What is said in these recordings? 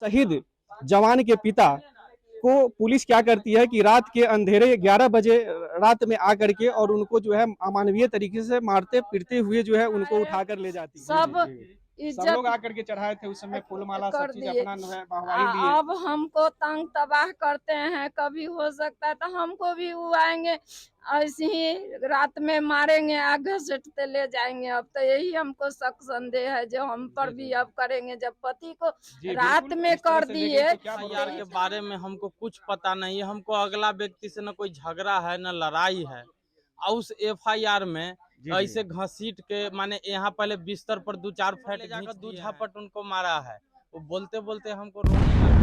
शहीद जवान के पिता को पुलिस क्या करती है कि रात के अंधेरे 11 बजे रात में आकर के और उनको जो है अमानवीय तरीके से मारते पीटते हुए जो है उनको उठाकर ले जाती है। सब सब इज्जत लोग आकर के चढ़ाए थे उस समय फूलमाला सब कर चीज दिए। अपना जो है वाहवाही लिए। अब हमको तंग तबाह करते हैं, कभी हो सकता है तो हमको भी वो आएंगे ऐसे ही रात में मारेंगे, आग घसीटते ले जाएंगे। अब तो यही हमको शक संदेह है जो हम पर भी अब करेंगे, जब पति को रात में कर दिए। एफआईआर के बारे में हमको कुछ पता नहीं है। हमको अगला व्यक्ति से न कोई झगड़ा है न लड़ाई है। और उस एफआईआर में ऐसे घसीट के माने यहाँ पहले बिस्तर पर 2-4 फैट जाकर 2 झापट उनको मारा है। वो बोलते बोलते हमको रोने लगा।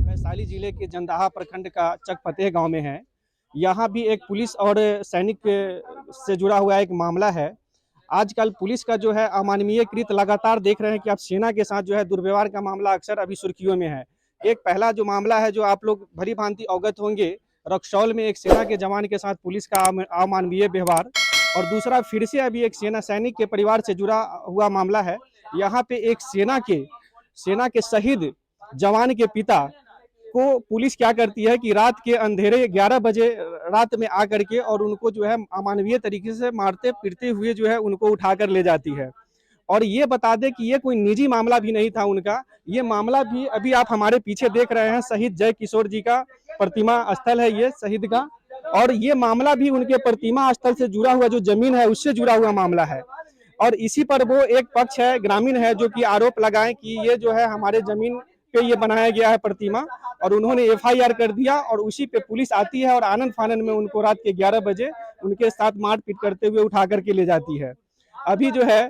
वैशाली जिले के जंदाहा प्रखंड का चकफतेह गांव में है। यहाँ भी एक पुलिस और सैनिक से जुड़ा हुआ एक मामला है। आजकल पुलिस का जो है अमानवीय कृत लगातार देख रहे हैं कि आप सेना के साथ जो है दुर्व्यवहार का मामला अक्सर अभी सुर्खियों में है। एक पहला जो मामला है जो आप लोग भली भांति अवगत होंगे, रक्सौल में एक सेना के जवान के साथ पुलिस का अमानवीय व्यवहार, और दूसरा फिर से अभी एक सेना सैनिक के परिवार से जुड़ा हुआ मामला है। यहाँ पे एक सेना के शहीद जवान के पिता को पुलिस क्या करती है कि रात के अंधेरे 11 बजे रात में आकर के और उनको जो है अमानवीय तरीके से मारते पीटते हुए जो है उनको उठाकर ले जाती है। और ये बता दें कि ये कोई निजी मामला भी नहीं था उनका, ये मामला भी अभी आप हमारे पीछे देख रहे हैं, शहीद जय किशोर जी का प्रतिमा स्थल है ये शहीद का, और ये मामला भी उनके प्रतिमा स्थल से जुड़ा हुआ जो जमीन है उससे जुड़ा हुआ मामला है। और इसी पर वो एक पक्ष है, ग्रामीण है, जो कि आरोप लगाए कि ये जो है हमारे जमीन पे ये बनाया गया है प्रतिमा, और उन्होंने एफआईआर कर दिया और उसी पे पुलिस आती है और आनन फानन में उनको रात के 11 बजे उनके साथ मारपीट करते हुए उठा करके ले जाती है। अभी जो है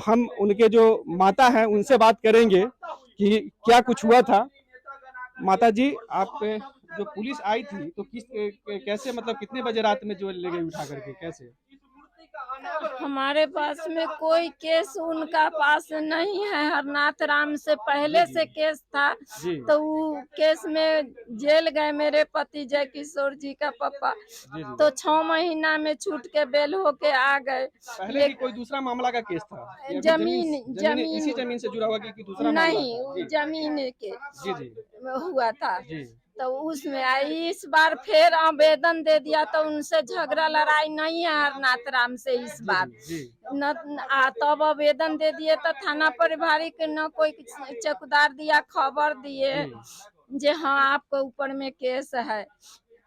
हम उनके जो माता हैं उनसे बात करेंगे कि क्या कुछ हुआ था। माता जी, आप जो पुलिस आई थी तो कैसे, मतलब कितने बजे रात में जो ले गई उठा करके, कैसे? हमारे पास में कोई केस उनका पास नहीं है। हरनाथ राम से पहले से केस था, तो वो केस में जेल गए मेरे पति जय किशोर जी का पापा, तो 6 महीना में छूट के बेल होके आ गए। पहले भी कोई दूसरा मामला का केस था? जमीन इसी जमीन से जुड़ा हुआ कि दूसरा नहीं, मामला? जमीन के जी हुआ था। तो उसमें आई, इस बार फिर आवेदन दे दिया, तो उनसे झगड़ा लड़ाई नहीं है हरनाथ राम से इस बार। न तब आवेदन दे दिए तो थाना प्रभारी के न कोई चौकीदार दिया खबर दिए जे हाँ आपको ऊपर में केस है,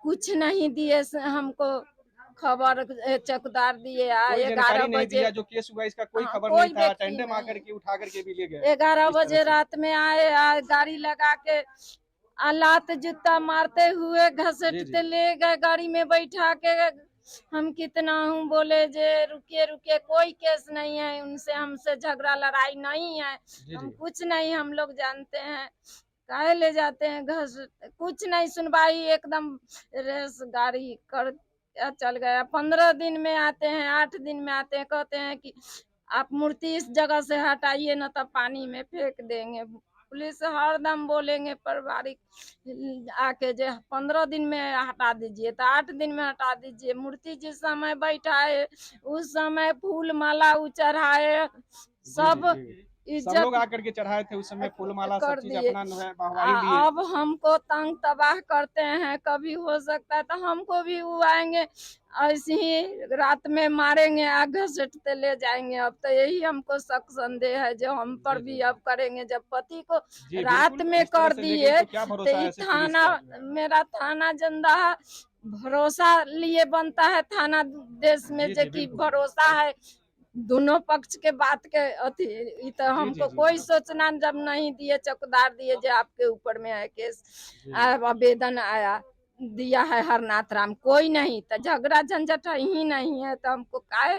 कुछ नहीं दिए हमको खबर। चौकीदार दिए 11 बजे जो केस हुआ इसका कोई खबर कोई नहीं था, टेंडम आकर के उठा करके भी ले गए। 11 बजे रात में आए, गाड़ी लगा के लात जूता मारते हुए घसीटते ले गए, गाड़ी में बैठा के। हम कितना हूँ बोले जे रुकिए रुकिए, कोई केस नहीं है उनसे, हमसे झगड़ा लड़ाई नहीं है, हम कुछ नहीं, हम लोग जानते हैं काहे ले जाते हैं घस, कुछ नहीं सुनवाई, एकदम रेस गाड़ी कर चल गया। 15 दिन में आते हैं, 8 दिन में आते हैं, कहते हैं कि आप मूर्ति इस जगह से हटाइए न तो पानी में फेंक देंगे। पुलिस हरदम बोलेंगे पारिवारिक आके जे 15 दिन में हटा दीजिए, तो 8 दिन में हटा दीजिए। मूर्ति जिस समय बैठाए उस समय फूल माला चढ़ाए, सब सब लोग आकर के चढ़ाए थे उस समय फूलमाला सब चीज अपना वाहवाही लिए। अब हमको तंग तबाह करते हैं, कभी हो सकता है तो हमको भी वो आएंगे ऐसे ही रात में मारेंगे, आग घसीटते ले जाएंगे। अब तो यही हमको शक संदेह है जो हम पर भी अब करेंगे, जब पति को रात में कर दिए। तो ये थाना, मेरा थाना जंदाहा भरोसा लिए बनता है, थाना देश में जो कि भरोसा है दोनों पक्ष के बात के अथी। तो हमको कोई सोचना जब नहीं दिए, चौकीदार दिए जो आपके ऊपर में है केस, आवेदन आया दिया है हरनाथ राम, कोई नहीं, तो झगड़ा झंझट ही नहीं है, तो हमको काहे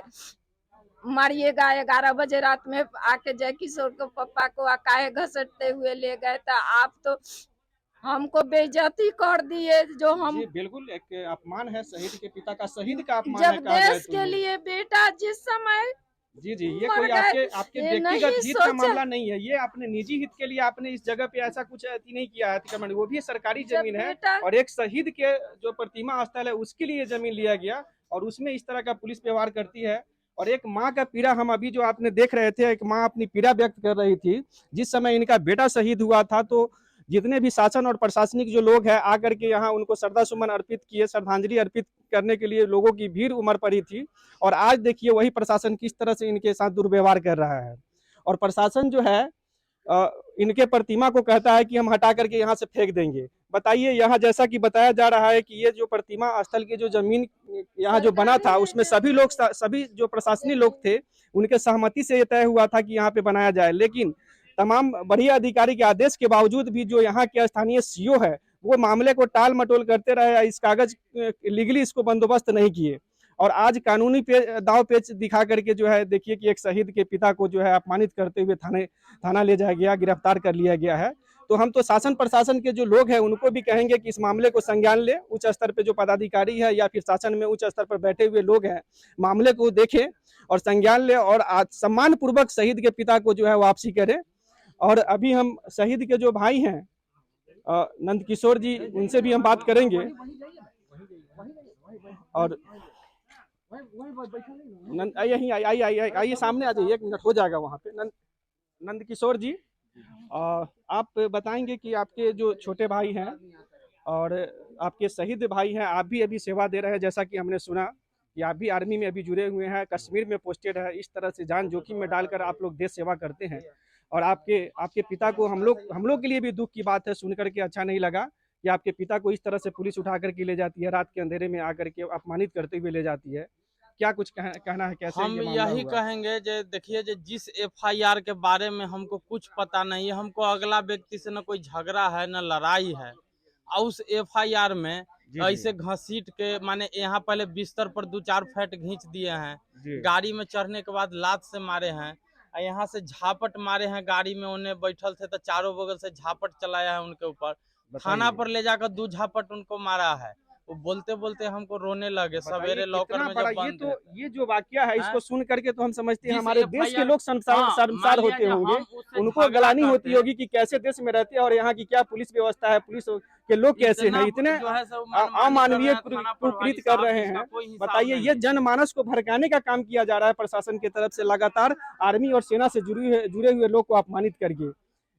मारिएगा। 11 बजे रात में आके जय किशोर को पापा को काहे घसीटते हुए ले गए, तो आप तो हमको बेइज्जती कर दिए। जो हम बिल्कुल एक अपमान है, शहीद के पिता का, शहीद का अपमान जब देश के लिए बेटा जिस समय जी ये कोई आपके व्यक्तिगत हित का मामला नहीं है, ये अपने निजी हित के लिए आपने इस जगह पे ऐसा कुछ नहीं किया है। वो भी सरकारी जमीन है और एक शहीद के जो प्रतिमा स्थल है उसके लिए जमीन लिया गया और उसमें इस तरह का पुलिस व्यवहार करती है। और एक माँ का पीड़ा हम अभी जो आपने देख रहे थे, एक माँ अपनी पीड़ा व्यक्त कर रही थी। जिस समय इनका बेटा शहीद हुआ था तो जितने भी शासन और प्रशासनिक जो लोग हैं आकर के यहाँ उनको श्रद्धा सुमन अर्पित किए, श्रद्धांजलि अर्पित करने के लिए लोगों की भीड़ उमड़ पड़ी थी। और आज देखिए वही प्रशासन किस तरह से इनके साथ दुर्व्यवहार कर रहा है। और प्रशासन जो है इनके प्रतिमा को कहता है कि हम हटा करके यहाँ से फेंक देंगे। बताइए, यहाँ जैसा कि बताया जा रहा है कि ये जो प्रतिमा स्थल की जो जमीन यहाँ जो बना था उसमें सभी जो प्रशासनिक लोग थे उनके सहमति से ये तय हुआ था कि यहाँ पे बनाया जाए, लेकिन तमाम बढ़िया अधिकारी के आदेश के बावजूद भी जो यहाँ के स्थानीय सीओ है वो मामले को टाल मटोल करते रहे, इस कागज लीगली इसको बंदोबस्त नहीं किए। और आज कानूनी दाव पेच दिखा करके जो है देखिए कि एक शहीद के पिता को जो है अपमानित करते हुए थाना ले जाया गया, गिरफ्तार कर लिया गया है। तो हम तो शासन प्रशासन के जो लोग हैं उनको भी कहेंगे कि इस मामले को संज्ञान ले, उच्च स्तर पे जो पदाधिकारी है या फिर शासन में उच्च स्तर पर बैठे हुए लोग हैं मामले को देखें और संज्ञान ले और सम्मान पूर्वक शहीद के पिता को जो है वापसी करें। और अभी हम शहीद के जो भाई हैं नंद किशोर जी, उनसे भी हम बात करेंगे। और यहीं आइए सामने आ जाइए, 1 मिनट हो जाएगा वहाँ पे। नंद किशोर जी, आप बताएंगे कि आपके जो छोटे भाई हैं और आपके शहीद भाई हैं, आप भी अभी सेवा दे रहे हैं, जैसा कि हमने सुना कि आप भी आर्मी में अभी जुड़े हुए हैं, कश्मीर में पोस्टेड है। इस तरह से जान जोखिम में डालकर आप लोग देश सेवा करते हैं और आपके पिता को हम लोग के लिए भी दुख की बात है, सुन करके अच्छा नहीं लगा कि आपके पिता को इस तरह से पुलिस उठा करके ले जाती है, रात के अंधेरे में आकर के अपमानित करते हुए ले जाती है। क्या कुछ कहना है, कैसे हम ये मामला यही हुआ? कहेंगे जे देखिए जे जिस एफआईआर के बारे में हमको कुछ पता नहीं है, हमको अगला व्यक्ति से न कोई झगड़ा है न लड़ाई है, और उस एफआईआर में जी, ऐसे घसीट के माने यहाँ पहले बिस्तर पर 2-4 फैट घींच दिए हैं, जी। गाड़ी में चढ़ने के बाद लात से मारे हैं, और यहाँ से झापट मारे हैं, गाड़ी में उन्हें बैठल थे तो चारों बगल से झापट चलाया है उनके ऊपर, थाना पर ले जाकर 2 झापट उनको मारा है। वो बोलते बोलते हमको रोने लगे, सवेरे लॉकर कितना में बड़ा जब बंद थे। ये जो वाकया है, इसको हैं? सुन करके तो हम समझते हैं जिस हमारे देश के एफआईआर लोग हाँ, शर्मसार मान लिया होते जे होंगे। हम उससे उनको झगड़ा ग्लानि होती करते होगी कि कैसे देश में रहते हैं और यहाँ की क्या पुलिस व्यवस्था है, पुलिस के लोग कैसे हैं, इतने जो है सब मनमानी कर अमानवीय रहे हैं, थाना प्रभारी कुकृत कर साहब, रहे जिसका हैं। कोई हिसाब बताइए, नहीं ये है। जनमानस को भड़काने का काम किया जा रहा है प्रशासन की तरफ से, लगातार आर्मी और सेना से जुड़े हुए लोग को अपमानित करके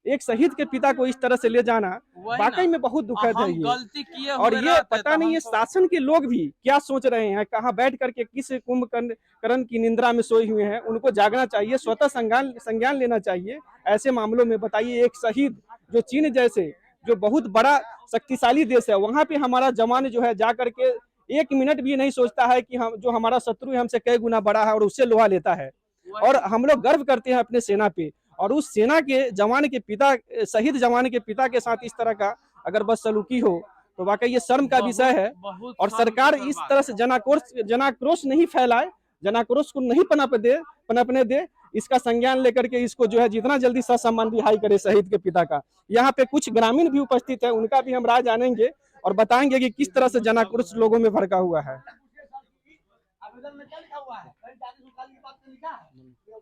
एक शहीद के पिता को इस तरह से ले जाना वही ना, वाकई में बहुत दुखद है हम ये। गलती किए और हुए ये रहते पता तो नहीं है हमको शासन के लोग भी क्या सोच रहे हैं, कहाँ बैठ करके किस कुंभकर्ण की निंद्रा में सोए हुए हैं। उनको जागना चाहिए, स्वतः संज्ञान लेना चाहिए ऐसे मामलों में। बताइए, एक शहीद जो चीन जैसे जो बहुत बड़ा शक्तिशाली देश है, वहां पे हमारा जवान जो है जा करके 1 मिनट भी नहीं सोचता है कि हम जो हमारा शत्रु है हमसे कई गुना बड़ा है और उससे लोहा लेता है। और हम लोग गर्व करते हैं अपने सेना पे, और उस सेना के जवान के पिता, शहीद जवान के पिता के साथ इस तरह का अगर बदसलूकी हो तो वाकई ये शर्म का विषय है। बहुत और शर्म सरकार की इस बात तरह है। से जनाक्रोश नहीं फैलाए, जनाक्रोश को नहीं पनपने दे, इसका संज्ञान लेकर के इसको जो है जितना जल्दी ससम्मान रिहाई करे शहीद के पिता का। यहाँ पे कुछ ग्रामीण भी उपस्थित है, उनका भी हम राय जानेंगे और बताएंगे कि किस तरह से जनाक्रोश लोगों में भड़का हुआ है।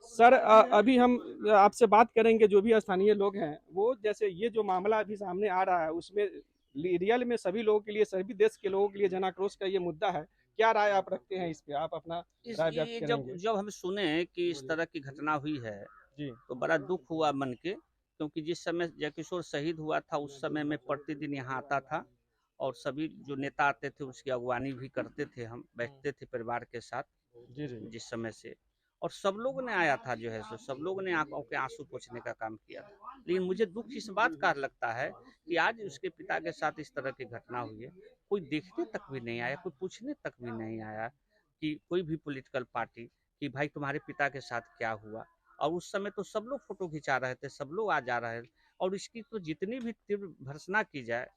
सर, अभी हम आपसे बात करेंगे जो भी स्थानीय लोग हैं वो, जैसे ये जो मामला अभी सामने आ रहा है उसमें रियल में सभी लोगों के लिए, सभी देश के लोगों के लिए जनाक्रोश का ये मुद्दा है। क्या राय आप रखते हैं इस पे? आप अपना राय व्यक्त ये करेंगे। जब हम सुने कि इस तरह की घटना हुई है जी, तो बड़ा दुख हुआ मन के, क्योंकि जिस समय जयकिशोर शहीद हुआ था उस समय मैं प्रतिदिन यहाँ आता था और सभी जो नेता आते थे उसकी अगवानी भी करते थे, हम बैठते थे परिवार के साथ जी, जी। जिस समय से, और सब लोग ने आया था जो है सो सब लोग ने आंखों के आंसू पोंछने का काम किया था। लेकिन मुझे दुख इस बात का लगता है कि आज उसके पिता के साथ इस तरह की घटना हुई है, कोई देखने तक भी नहीं आया, कोई पूछने तक भी नहीं आया कि कोई भी पॉलिटिकल पार्टी कि भाई तुम्हारे पिता के साथ क्या हुआ। और उस समय तो सब लोग फोटो खिंचा रहे थे, सब लोग आ जा रहे थे, और इसकी तो जितनी भी तीव्र भर्त्सना की जाए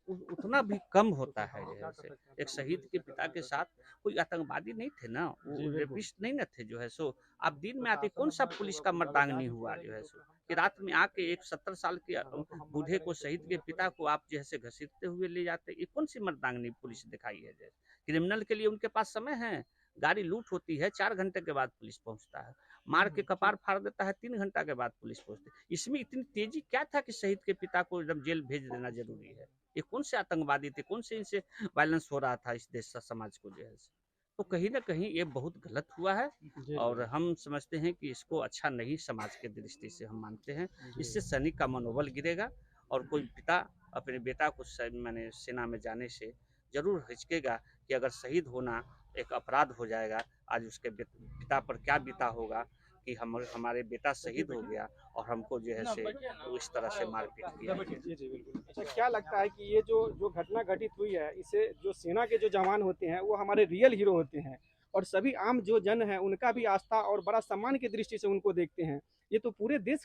उतना भी कम होता है। जैसे एक शहीद के पिता के साथ कोई आतंकवादी नहीं थे ना, वो रेपिस्ट नहीं न थे जो है सो। आप दिन में आते, कौन सा पुलिस का मर्दांगनी हुआ जो है सो कि रात में आके एक 70 साल के बूढ़े को, शहीद के पिता को आप जैसे घसीटते हुए ले जाते, ये कौन सी मर्दांगनी पुलिस दिखाई है? जैसे क्रिमिनल के लिए उनके पास समय है, गाड़ी लूट होती है 4 घंटे के बाद पुलिस पहुंचता है, मार के कपार फाड़ देता है 3 घंटा के बाद पुलिस पहुंचती है। इसमें इतनी तेजी क्या था कि शहीद के पिता को एकदम जेल भेज देना जरूरी है? ये कौन से आतंकवादी थे, कौन से इनसे वायलेंस हो रहा था इस देश समाज को जो है? तो कहीं ना कहीं ये बहुत गलत हुआ है। और हम समझते हैं कि इसको अच्छा नहीं, समाज के दृष्टि से हम मानते हैं। इससे सैनिक का मनोबल गिरेगा और कोई पिता अपने बेटा को माने सेना में जाने से जरूर हिचकेगा कि अगर शहीद होना एक अपराध हो जाएगा। आज उसके पिता पर क्या बीता होगा कि हमारे बेटा शहीद हो गया और हमको जो है से इस तरह से मारपीट किया। जी जी बिल्कुल। अच्छा, क्या लगता है कि ये जो जो घटना घटित हुई है, इसे जो सेना के जो जवान होते हैं वो हमारे रियल हीरो होते हैं, और सभी आम जो जन है उनका भी आस्था और बड़ा सम्मान की दृष्टि से उनको देखते हैं। ये तो पूरे देश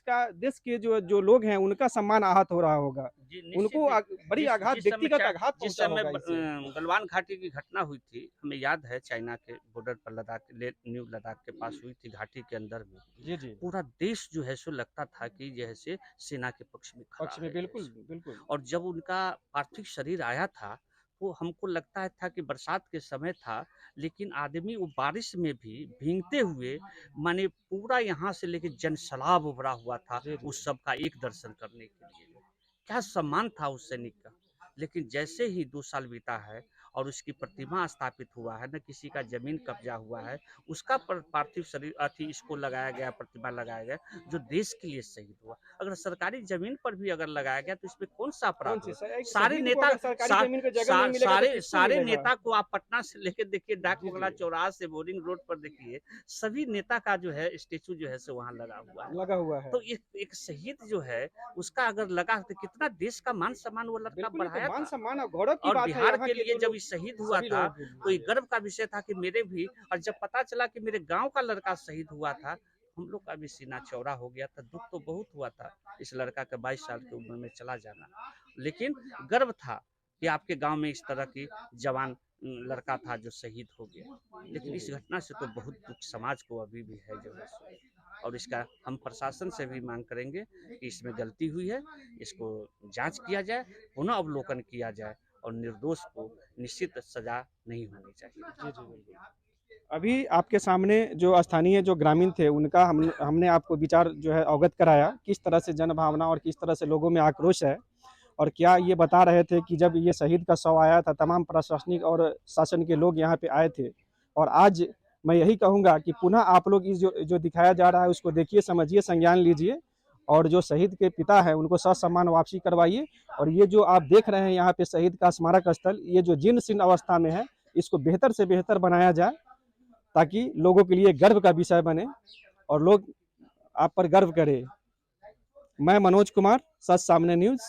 के जो जो लोग हैं उनका सम्मान आहत हो रहा होगा, जी, उनको बड़ी आघात, व्यक्तिगत आघात जिस पहुंचा समय होगा इससे। गलवान घाटी की घटना हुई थी, हमें याद है चाइना के बॉर्डर पर न्यू लद्दाख के पास हुई थी, घाटी के अंदर में जी जी पूरा देश जो है सो लगता था कि जैसे सेना के पक्ष में खड़ा पक्ष में, है बिल्कुल जैसे। बिल्कुल। और जब उनका पार्थिव शरीर आया था तो हमको लगता था कि बरसात के समय था, लेकिन आदमी वो बारिश में भी भीगते हुए माने पूरा यहाँ से लेके जनसैलाब उभरा हुआ था जी जी उस सब का एक दर्शन करने के लिए। क्या सम्मान था उस सैनिक का। लेकिन जैसे ही 2 साल बीता है और उसकी प्रतिमा स्थापित हुआ है, न किसी का जमीन कब्जा हुआ है, उसका पार्थिव शरीर अथी इसको लगाया गया, प्रतिमा लगाया गया जो देश के लिए शहीद हुआ। अगर सरकारी जमीन पर भी अगर लगाया गया तो इसमें कौन सा कौन अपराध सी हुआ। एक सारे शहीद को नेता अगर सरकारी जमीन पे जगह नहीं मिलेगा तो किसको सारे मिलेगा? नेता को आप पटना से लेके देखिए, डाक जी बंगला जी चौराहा से बोरिंग रोड पर देखिए, सभी नेता का जो है स्टेचू जो है सो वहाँ लगा हुआ है। लगा हुआ है। तो एक शहीद जो है उसका अगर लगा तो कितना देश का मान सम्मान वो लड़का बिल्कुल, ये तो बढ़ाया मान था। सम्मान और गौरव की और बात है बिहार यहाँ के के लिए जो जब लोग, ये शहीद हुआ सभी था लोगों के तो ये लिए। गर्व का विषय था कि मेरे भी, और जब पता चला कि मेरे गांव का लड़का शहीद हुआ था, हम लोग का भी सीना चौड़ा हो गया था। दुख तो बहुत हुआ था इस लड़का का 22 साल की उम्र में चला जाना, लेकिन गर्व था कि आपके गांव में इस तरह की जवान लड़का था जो शहीद हो गया। लेकिन जी इस जी घटना से तो बहुत दुख समाज को अभी भी है जो है सो। और इसका हम प्रशासन से भी मांग करेंगे कि इसमें गलती हुई है, इसको जांच किया जाए, पुनः अवलोकन किया जाए और निर्दोष को निश्चित सजा नहीं होनी चाहिए। जी जी बिल्कुल। अभी आपके सामने जो स्थानीय जो ग्रामीण थे उनका हमने आपको विचार जो है अवगत कराया, किस तरह से जन भावना और किस तरह से लोगों में आक्रोश है। और क्या ये बता रहे थे कि जब ये शहीद का शव आया था तमाम प्रशासनिक और शासन के लोग यहाँ पे आए थे। और आज मैं यही कहूँगा कि पुनः आप लोग इस जो जो दिखाया जा रहा है उसको देखिए, समझिए, संज्ञान लीजिए, और जो शहीद के पिता है उनको ससम्मान वापसी करवाइए। और ये जो आप देख रहे हैं यहाँ पे शहीद का स्मारक स्थल, ये जो जीर्ण शीर्ण अवस्था में है, इसको बेहतर से बेहतर बनाया जाए ताकि लोगों के लिए गर्व का विषय बने और लोग आप पर गर्व करें। मैं मनोज कुमार, सच सामने न्यूज़।